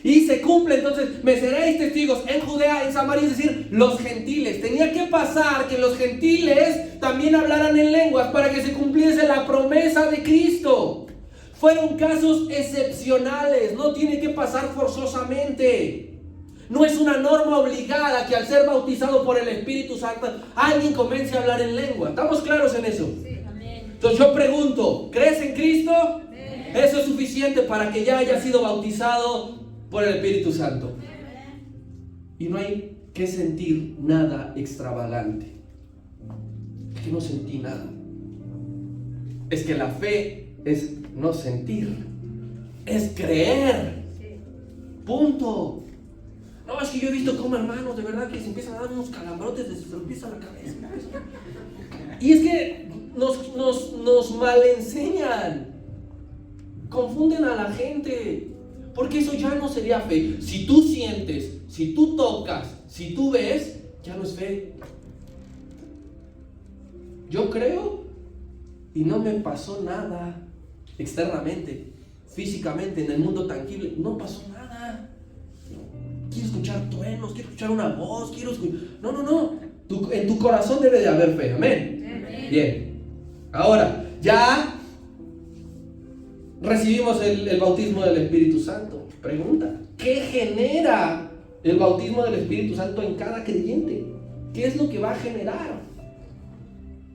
Y se cumple entonces, me seréis testigos en Judea, en Samaria, es decir, los gentiles. Tenía que pasar que los gentiles también hablaran en lenguas para que se cumpliese la promesa de Cristo. Fueron casos excepcionales, no tiene que pasar forzosamente. No es una norma obligada que al ser bautizado por el Espíritu Santo alguien comience a hablar en lengua. ¿Estamos claros en eso? Sí. Amén. Entonces yo pregunto, ¿crees en Cristo? Amén. Eso es suficiente para que ya haya sido bautizado por el Espíritu Santo. Y no hay que sentir nada extravagante. Es que no sentí nada. Es que la fe es no sentir, es creer. Sí. Punto. No, es que yo he visto como hermanos de verdad que se empiezan a dar unos calambrotes desde se empieza la cabeza. Y es que nos malenseñan, confunden a la gente, porque eso ya no sería fe. Si tú sientes, si tú tocas, si tú ves, ya no es fe. Yo creo y no me pasó nada externamente, físicamente, en el mundo tangible, no pasó nada. Quiero escuchar truenos, quiero escuchar una voz, quiero escuchar... No. En tu corazón debe de haber fe, amén. Amén. Bien. Ahora, ya recibimos el bautismo del Espíritu Santo. Pregunta, ¿qué genera el bautismo del Espíritu Santo en cada creyente? ¿Qué es lo que va a generar?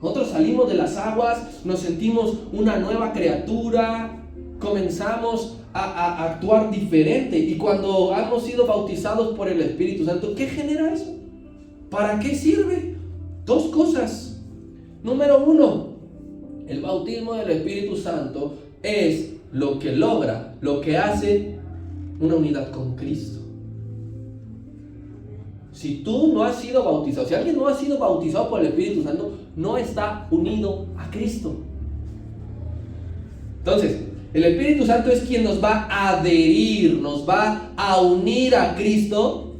Nosotros salimos de las aguas, nos sentimos una nueva criatura, comenzamos a actuar diferente. Y cuando hemos sido bautizados por el Espíritu Santo, ¿qué genera eso? ¿Para qué sirve? Dos cosas. Número uno, el bautismo del Espíritu Santo es lo que logra, lo que hace una unidad con Cristo. Si tú no has sido bautizado, si alguien no ha sido bautizado por el Espíritu Santo, no está unido a Cristo. Entonces, el Espíritu Santo es quien nos va a adherir, nos va a unir a Cristo.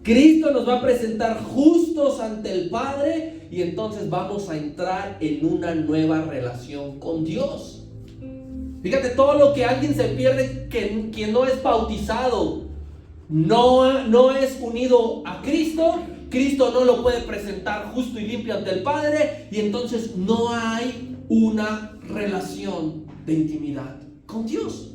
Cristo nos va a presentar justos ante el Padre y entonces vamos a entrar en una nueva relación con Dios. Fíjate, todo lo que alguien se pierde, quien no es bautizado, no es unido a Cristo, Cristo no lo puede presentar justo y limpio ante el Padre y entonces no hay una relación de intimidad con Dios.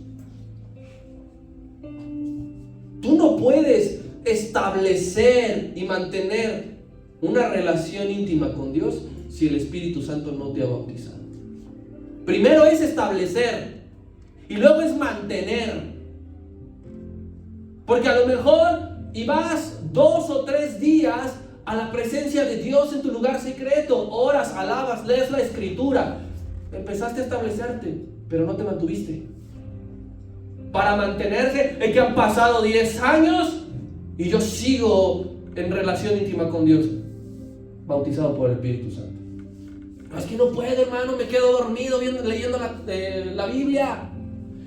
Tú no puedes establecer y mantener una relación íntima con Dios si el Espíritu Santo no te ha bautizado. Primero es establecer y luego es mantener. Porque a lo mejor y vas 2 o 3 días a la presencia de Dios en tu lugar secreto, oras, alabas, lees la Escritura, empezaste a establecerte, pero no te mantuviste. Para mantenerse es que han pasado 10 años y yo sigo en relación íntima con Dios, bautizado por el Espíritu Santo. No, es que no puedo, hermano, me quedo dormido leyendo la Biblia.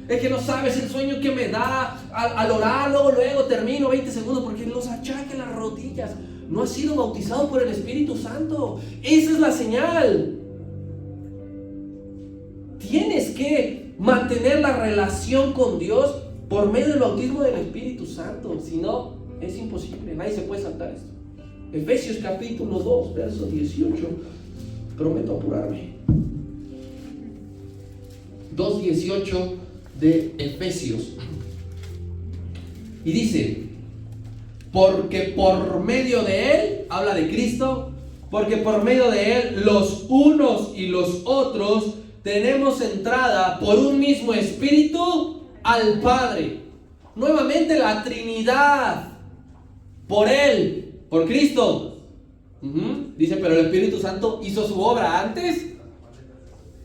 Es que no sabes el sueño que me da al orar, luego termino 20 segundos porque los achaque las rodillas. No has sido bautizado por el Espíritu Santo. Esa es la señal. Tienes que mantener la relación con Dios por medio del bautismo del Espíritu Santo. Si no, es imposible. Nadie se puede saltar esto. Efesios capítulo 2, verso 18. Prometo apurarme. 2:18 de Efesios. Y dice, porque por medio de Él, habla de Cristo, porque por medio de Él los unos y los otros tenemos entrada por un mismo Espíritu al Padre. Nuevamente la Trinidad, por Él, por Cristo. Dice, pero el Espíritu Santo hizo su obra antes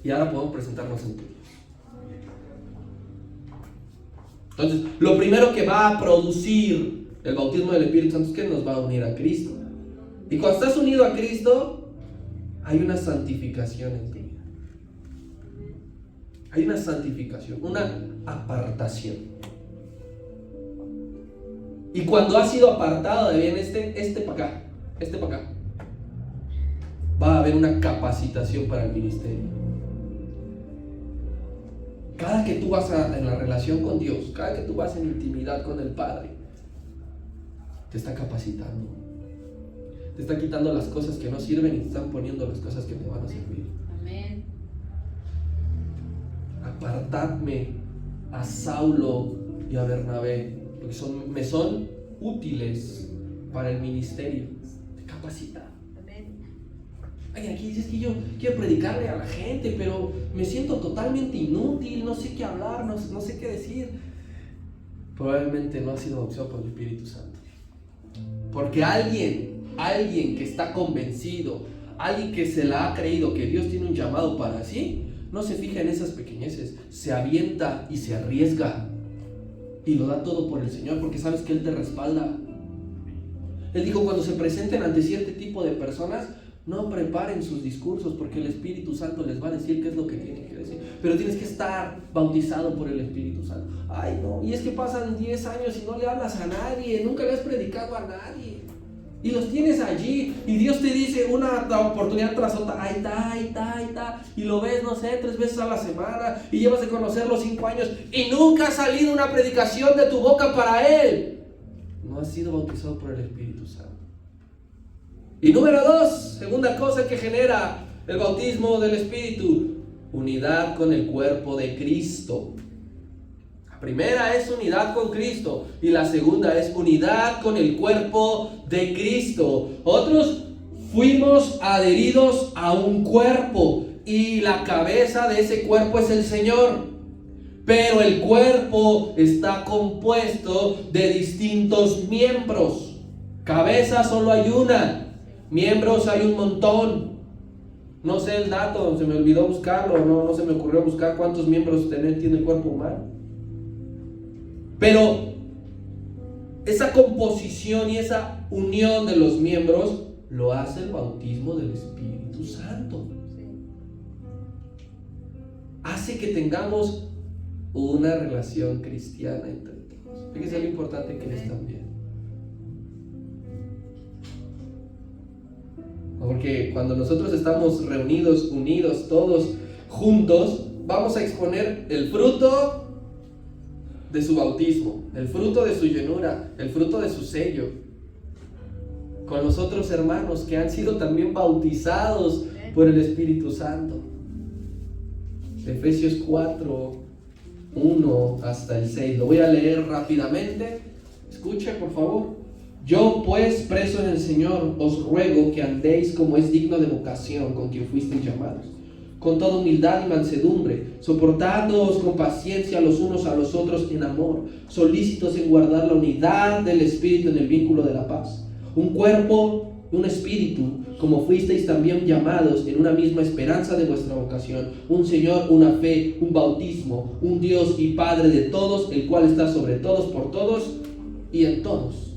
y ahora podemos presentarnos en Dios. Entonces, lo primero que va a producir el bautismo del Espíritu Santo es que nos va a unir a Cristo. Y cuando estás unido a Cristo, hay una santificación en ti. Hay una santificación, una apartación. Y cuando has sido apartado de bien este para acá, va a haber una capacitación para el ministerio. Cada que tú vas en la relación con Dios, cada que tú vas en intimidad con el Padre, te está capacitando. Te está quitando las cosas que no sirven y te están poniendo las cosas que te van a servir. Amén. Apartadme a Saulo y a Bernabé, porque me son útiles para el ministerio. Te capacita. Amén. Ay, aquí dices que yo quiero predicarle a la gente, pero me siento totalmente inútil, no sé qué hablar, no sé qué decir. Probablemente no ha sido bautizado por el Espíritu Santo. Porque alguien que está convencido, alguien que se la ha creído que Dios tiene un llamado para sí, no se fija en esas pequeñeces, se avienta y se arriesga y lo da todo por el Señor, porque sabes que Él te respalda. Él dijo, cuando se presenten ante cierto tipo de personas, no preparen sus discursos, porque el Espíritu Santo les va a decir qué es lo que tienen que decir, pero tienes que estar bautizado por el Espíritu Santo. Ay, no, y es que pasan 10 años y no le hablas a nadie, nunca le has predicado a nadie, y los tienes allí, y Dios te dice una oportunidad tras otra, ahí está, y lo ves, no sé, 3 veces a la semana, y llevas de conocerlo 5 años, y nunca ha salido una predicación de tu boca para Él. No has sido bautizado por el Espíritu Santo. Y número 2, segunda cosa que genera el bautismo del Espíritu: unidad con el cuerpo de Cristo. La primera es unidad con Cristo y la segunda es unidad con el cuerpo de Cristo. Otros fuimos adheridos a un cuerpo y la cabeza de ese cuerpo es el Señor. Pero el cuerpo está compuesto de distintos miembros. Cabeza solo hay una, miembros hay un montón. No sé el dato, se me olvidó buscarlo, no se me ocurrió buscar cuántos miembros tiene el cuerpo humano. Pero esa composición y esa unión de los miembros lo hace el bautismo del Espíritu Santo. Hace que tengamos una relación cristiana entre todos. Fíjese lo importante que es también. Porque cuando nosotros estamos reunidos, unidos, todos juntos, vamos a exponer el fruto de su bautismo, el fruto de su llenura, el fruto de su sello, con los otros hermanos que han sido también bautizados por el Espíritu Santo. Efesios 4, 1 hasta el 6. Lo voy a leer rápidamente. Escuche, por favor. Yo pues, preso en el Señor, os ruego que andéis como es digno de vocación con quien fuisteis llamados, con toda humildad y mansedumbre, soportándoos con paciencia los unos a los otros en amor, solícitos en guardar la unidad del Espíritu en el vínculo de la paz. Un cuerpo, un espíritu, como fuisteis también llamados en una misma esperanza de vuestra vocación, un Señor, una fe, un bautismo, un Dios y Padre de todos, el cual está sobre todos, por todos y en todos.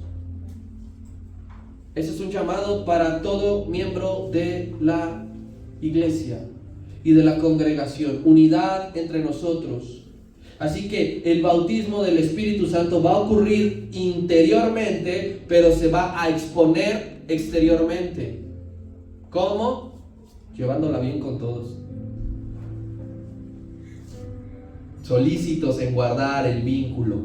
Ese es un llamado para todo miembro de la iglesia y de la congregación, unidad entre nosotros. Así que el bautismo del Espíritu Santo va a ocurrir interiormente, pero se va a exponer exteriormente. ¿Cómo? Llevándola bien con todos. Solícitos en guardar el vínculo,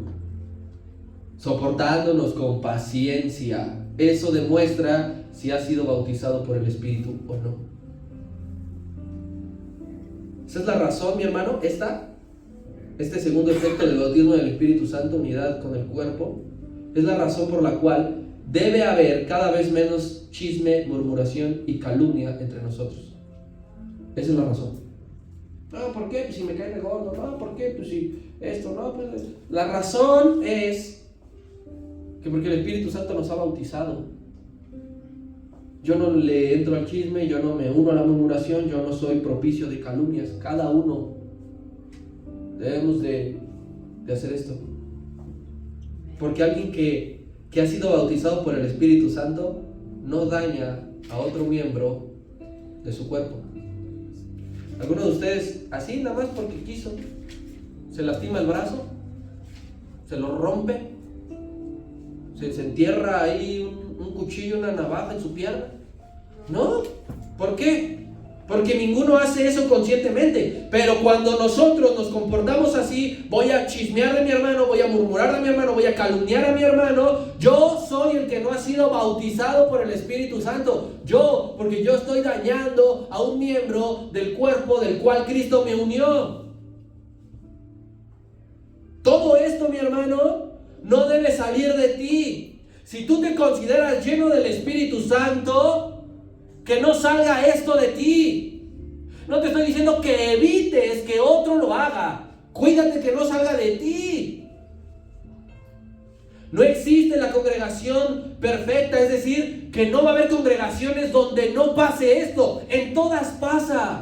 soportándonos con paciencia. Eso demuestra si ha sido bautizado por el Espíritu o no. Esa es la razón, mi hermano, este segundo efecto del bautismo del Espíritu Santo, unidad con el cuerpo, es la razón por la cual debe haber cada vez menos chisme, murmuración y calumnia entre nosotros. Esa es la razón. No, ¿por qué? Pues si me cae de gordo. No, ¿por qué? Pues si esto, no, pues la razón es que porque el Espíritu Santo nos ha bautizado. Yo no le entro al chisme, yo no me uno a la murmuración, yo no soy propicio de calumnias. Cada uno debemos de hacer esto. Porque alguien que ha sido bautizado por el Espíritu Santo no daña a otro miembro de su cuerpo. Algunos de ustedes, así nada más porque quiso, se lastima el brazo, se lo rompe, se entierra ahí un cuchillo, una navaja en su pierna. No, ¿por qué? Porque ninguno hace eso conscientemente. Pero cuando nosotros nos comportamos así, voy a chismear de mi hermano, voy a murmurar de mi hermano, voy a calumniar a mi hermano, yo soy el que no ha sido bautizado por el Espíritu Santo. Porque yo estoy dañando a un miembro del cuerpo del cual Cristo me unió. Todo esto, mi hermano, no debe salir de ti. Si tú te consideras lleno del Espíritu Santo, que no salga esto de ti. No te estoy diciendo que evites que otro lo haga. Cuídate que no salga de ti. No existe la congregación perfecta, es decir, que no va a haber congregaciones donde no pase esto. En todas pasa.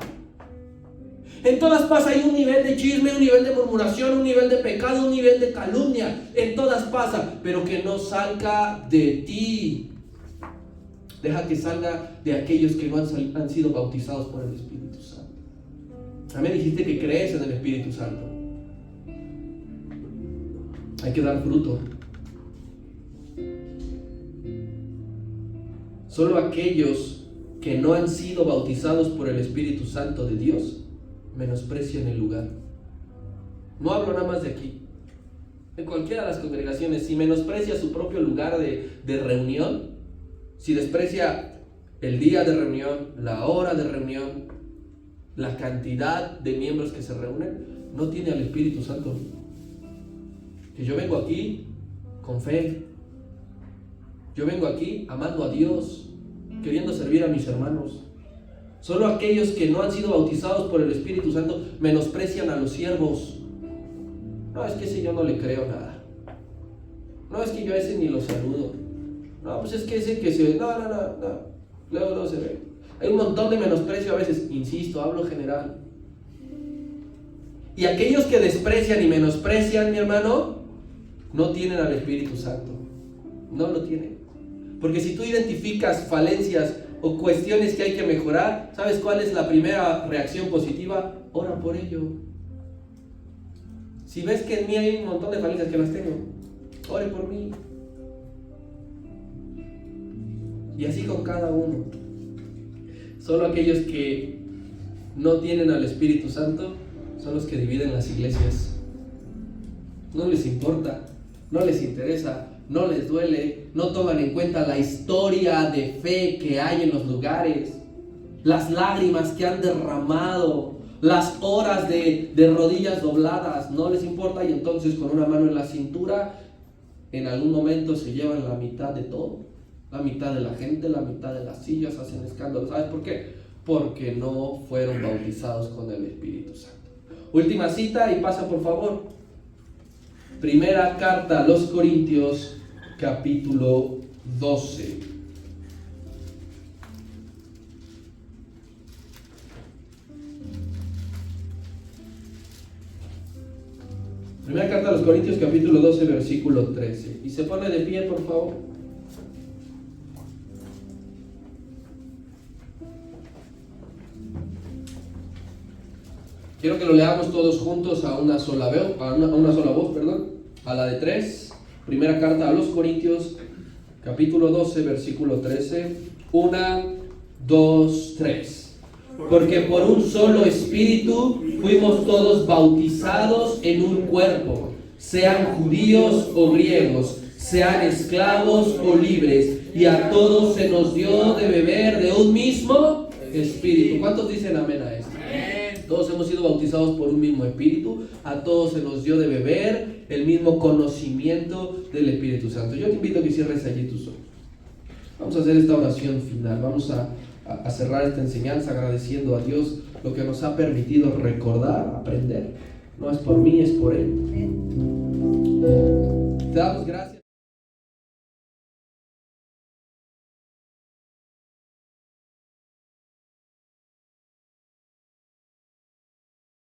En todas pasa. Hay un nivel de chisme, un nivel de murmuración, un nivel de pecado, un nivel de calumnia. En todas pasa, pero que no salga de ti. Deja que salga de aquellos que no han sido bautizados por el Espíritu Santo. Amén. Dijiste que crees en el Espíritu Santo. Hay que dar fruto. Solo aquellos que no han sido bautizados por el Espíritu Santo de Dios menosprecian el lugar. No hablo nada más de aquí. En cualquiera de las congregaciones, si menosprecia su propio lugar de reunión, si desprecia el día de reunión, la hora de reunión, la cantidad de miembros que se reúnen, no tiene al Espíritu Santo. Que yo vengo aquí con fe. Yo vengo aquí amando a Dios, queriendo servir a mis hermanos. Solo aquellos que no han sido bautizados por el Espíritu Santo menosprecian a los siervos. No, es que ese yo no le creo nada. No, es que yo a ese ni lo saludo. No, pues es que ese que se... No. Luego se ve. Hay un montón de menosprecio a veces. Insisto, hablo general. Y aquellos que desprecian y menosprecian, mi hermano, no tienen al Espíritu Santo. No lo tienen. Porque si tú identificas falencias o cuestiones que hay que mejorar, ¿sabes cuál es la primera reacción positiva? Ora por ello. Si ves que en mí hay un montón de falencias, que las tengo, ore por mí. Y así con cada uno. Solo aquellos que no tienen al Espíritu Santo son los que dividen las iglesias. No les importa, no les interesa, no les duele, no toman en cuenta la historia de fe que hay en los lugares, las lágrimas que han derramado, las horas de rodillas dobladas, no les importa, y entonces con una mano en la cintura, en algún momento se llevan la mitad de todo, la mitad de la gente, la mitad de las sillas, hacen escándalo. ¿Sabes por qué? Porque no fueron bautizados con el Espíritu Santo. Última cita y pasa por favor. Primera carta a los Corintios, capítulo 12. Primera carta a los Corintios, capítulo 12, versículo 13. Y se pone de pie, por favor. Quiero que lo leamos todos juntos a una sola voz, a la de 3. Primera carta a los Corintios, capítulo 12, versículo 13. 1, 2, 3. Porque por un solo espíritu fuimos todos bautizados en un cuerpo, sean judíos o griegos, sean esclavos o libres, y a todos se nos dio de beber de un mismo espíritu. ¿Cuántos dicen amén a esto? Todos hemos sido bautizados por un mismo espíritu, a todos se nos dio de beber el mismo conocimiento del Espíritu Santo. Yo te invito a que cierres allí tus ojos. Vamos a hacer esta oración final, vamos a cerrar esta enseñanza agradeciendo a Dios lo que nos ha permitido recordar, aprender. No es por mí, es por Él. Te damos gracias.